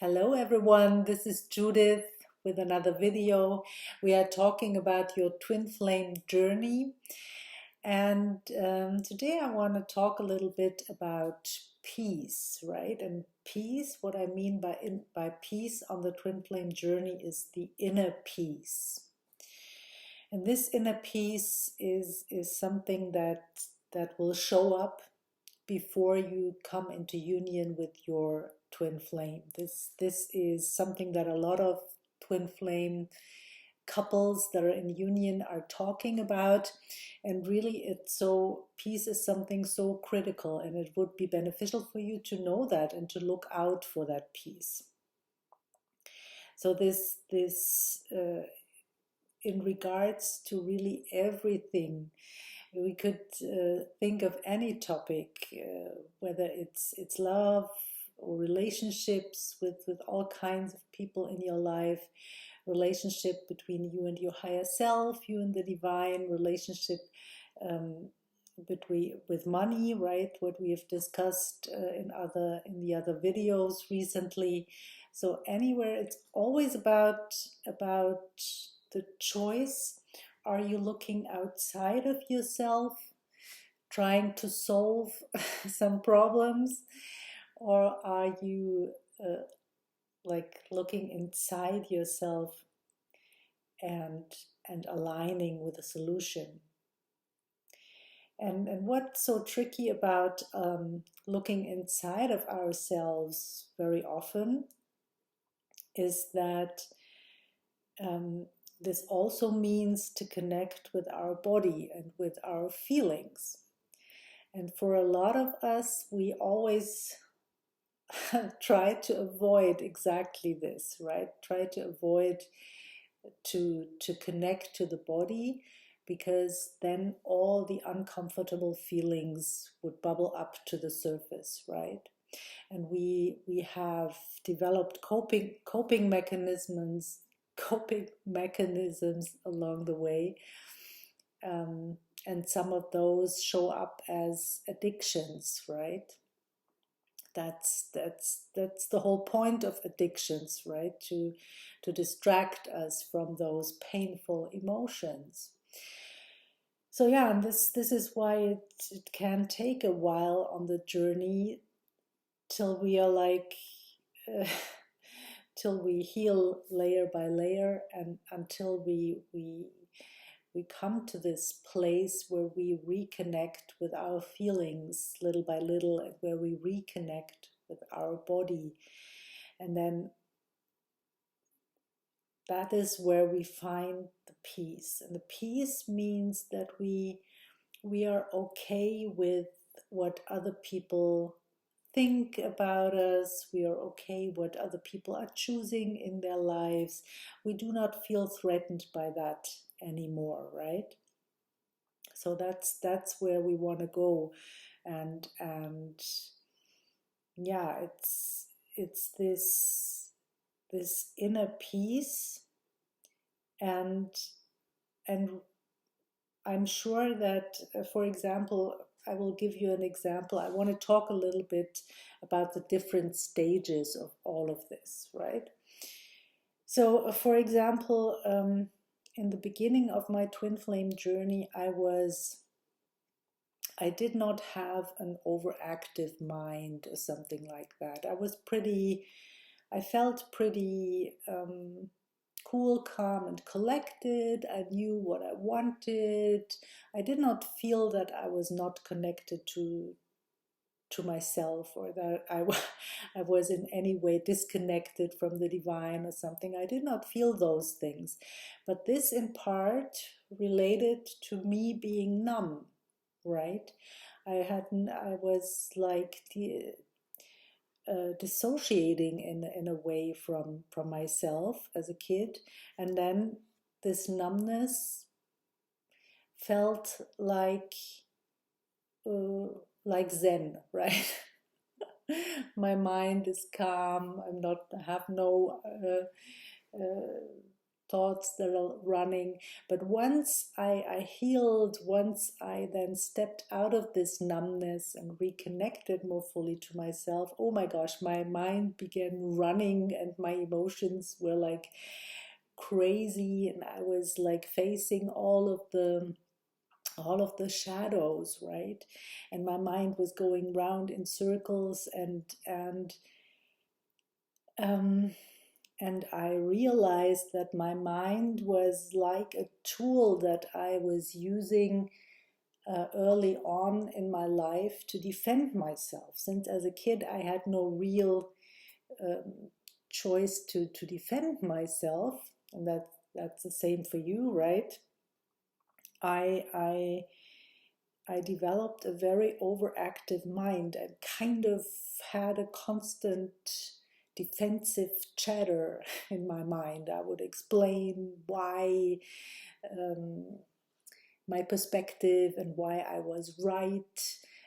Hello everyone, this is Judith with another video. We are talking about your twin flame journey, and today I want to talk a little bit about peace, right? And peace, what I mean by peace on the twin flame journey is the inner peace. And this inner peace is something that will show up before you come into union with your twin flame. This is something that a lot of twin flame couples that are in union are talking about, and really peace is something so critical, and it would be beneficial for you to know that and to look out for that peace. So this in regards to really everything. We could think of any topic, whether it's love or relationships with all kinds of people in your life, relationship between you and your higher self, you and the divine, relationship with money, right? What we have discussed in the other videos recently. So anywhere, it's always about the choice. Are you looking outside of yourself, trying to solve some problems, or are you like looking inside yourself and aligning with a solution? And what's so tricky about looking inside of ourselves very often is that this also means to connect with our body and with our feelings. And for a lot of us, we always try to avoid exactly this, right? Try to avoid to connect to the body, because then all the uncomfortable feelings would bubble up to the surface, right? And we have developed coping mechanisms along the way, and some of those show up as addictions, right? That's the whole point of addictions, right? To distract us from those painful emotions. So yeah, and this is why it can take a while on the journey till we are like till we heal layer by layer, and until we come to this place where we reconnect with our feelings little by little, and where we reconnect with our body. And then that is where we find the peace. And the peace means that we are okay with what other people think about us. We are okay what other people are choosing in their lives. We do not feel threatened by that anymore, right? So that's where we want to go. And yeah, it's this inner peace. And I'm sure that, for example, I will give you an example. I want to talk a little bit about the different stages of all of this, right? So, for example, in the beginning of my twin flame journey, I did not have an overactive mind or something like that. I felt pretty cool, calm, and collected. I knew what I wanted. I did not feel that I was not connected to myself, or that I was in any way disconnected from the divine or something. I did not feel those things. But this in part related to me being numb, right? I was like dissociating in a way from myself as a kid, and then this numbness felt like Zen, right? My mind is calm. I have no thoughts that are running. But once I healed, once I then stepped out of this numbness and reconnected more fully to myself, oh my gosh, my mind began running and my emotions were like crazy, and I was like facing all of the shadows, right? And my mind was going round in circles, um, and I realized that my mind was like a tool that I was using early on in my life to defend myself. Since as a kid I had no real um, choice to defend myself, and that's the same for you, right? I I I developed a very overactive mind and kind of had a constant defensive chatter in my mind. I would explain why um, my perspective and why I was right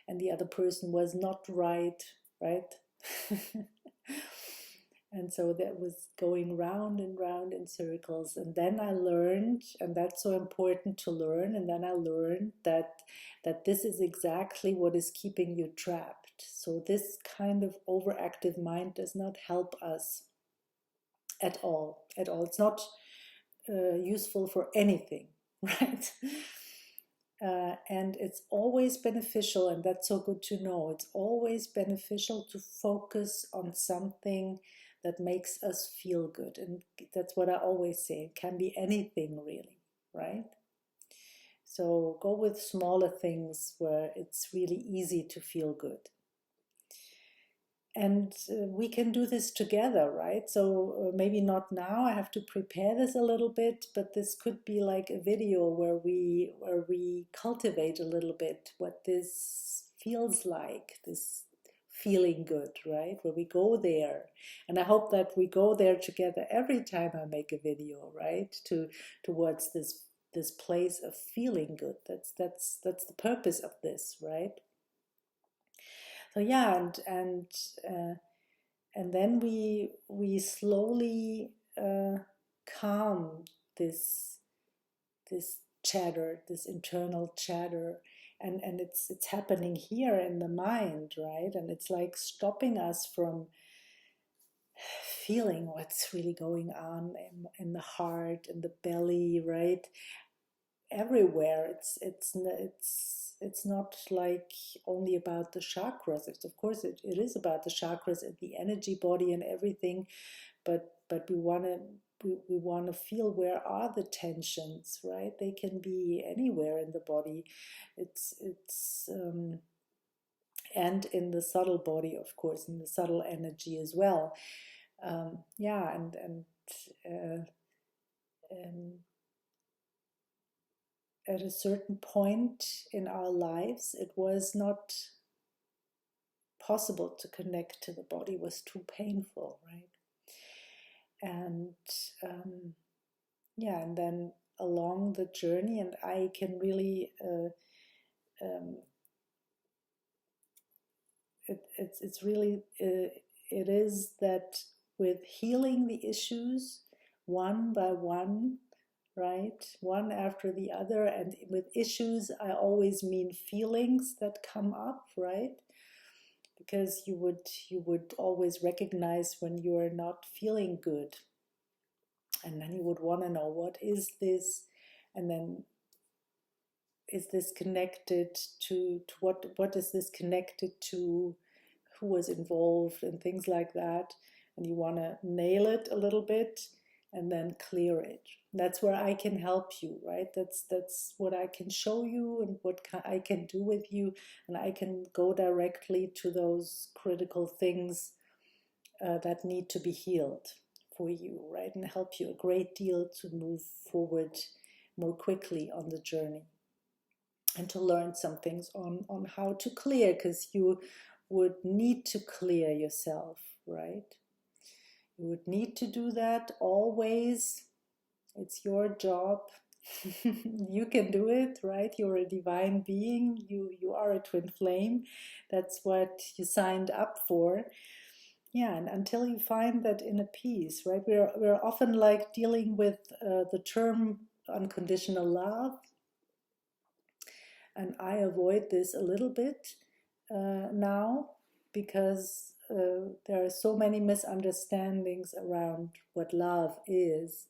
and the other person was not right, right? And so that was going round and round in circles. And then I learned, and that's so important to learn, and then I learned that this is exactly what is keeping you trapped. So this kind of overactive mind does not help us at all. At all. It's not useful for anything, right? And it's always beneficial, and that's so good to know. It's always beneficial to focus on something that makes us feel good. And that's what I always say. It can be anything, really, right? So go with smaller things where it's really easy to feel good. And we can do this together, right? So maybe not now, I have to prepare this a little bit, but this could be like a video where we cultivate a little bit what this feels like, this feeling good, right? Where we go there. And I hope that we go there together every time I make a video, right? Towards this place of feeling good. That's the purpose of this, right? So yeah, and then we slowly calm this this chatter, this internal chatter, and it's happening here in the mind, right? And it's like stopping us from feeling what's really going on in the heart, in the belly, right? Everywhere. It's not like only about the chakras. It's, of course it is about the chakras and the energy body and everything, but we want to feel where are the tensions, right? They can be anywhere in the body. It's and in the subtle body, of course, in the subtle energy as well. Yeah, and uh, um, at a certain point in our lives, it was not possible to connect to the body, it was too painful, right? And yeah, and then along the journey, and I can really, it's really, it is that with healing the issues one by one, right? One after the other. And with issues, I always mean feelings that come up, right? Because you would always recognize when you are not feeling good. And then you would want to know, what is this? And then is this connected to what is this connected to? Who was involved and things like that? And you want to nail it a little bit and then clear it. That's where I can help you, right? That's what I can show you and what I can do with you, and I can go directly to those critical things that need to be healed for you, right? And help you a great deal to move forward more quickly on the journey and to learn some things on how to clear, because you would need to clear yourself, right? You would need to do that always. It's your job. You can do it, right? You're a divine being. You are a twin flame. That's what you signed up for. yeah, and until you find that inner peace, right? We're often like dealing with the term unconditional love, and I avoid this a little bit now because there are so many misunderstandings around what love is.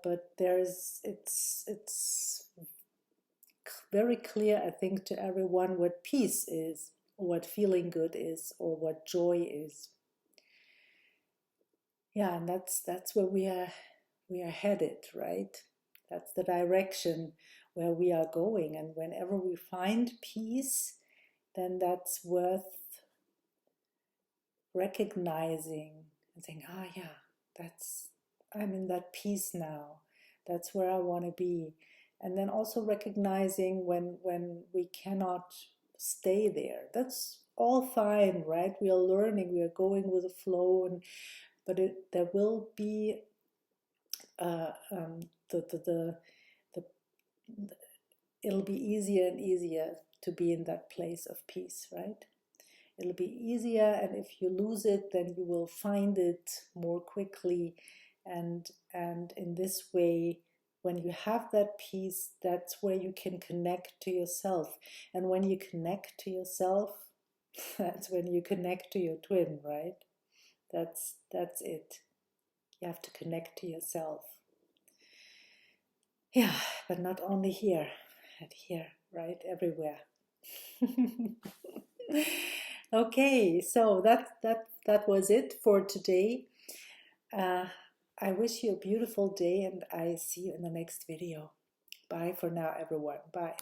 But it's very clear, I think, to everyone what peace is, or what feeling good is, or what joy is. Yeah, and that's where we are headed, right? That's the direction where we are going. And whenever we find peace, then that's worth recognizing and saying, ah, yeah, I'm in that peace now. That's where I want to be. And then also recognizing when we cannot stay there. That's all fine, right? We are learning, we are going with the flow, but there will be uh, um, the it'll be easier and easier to be in that place of peace, right? It'll be easier, and if you lose it, then you will find it more quickly. And in this way, when you have that peace, that's where you can connect to yourself. And when you connect to yourself, that's when you connect to your twin, right? That's it. You have to connect to yourself. Yeah, but not only here, and here, right? Everywhere. Okay, so that was it for today. Uh, I wish you a beautiful day, and I see you in the next video. Bye for now, everyone. Bye.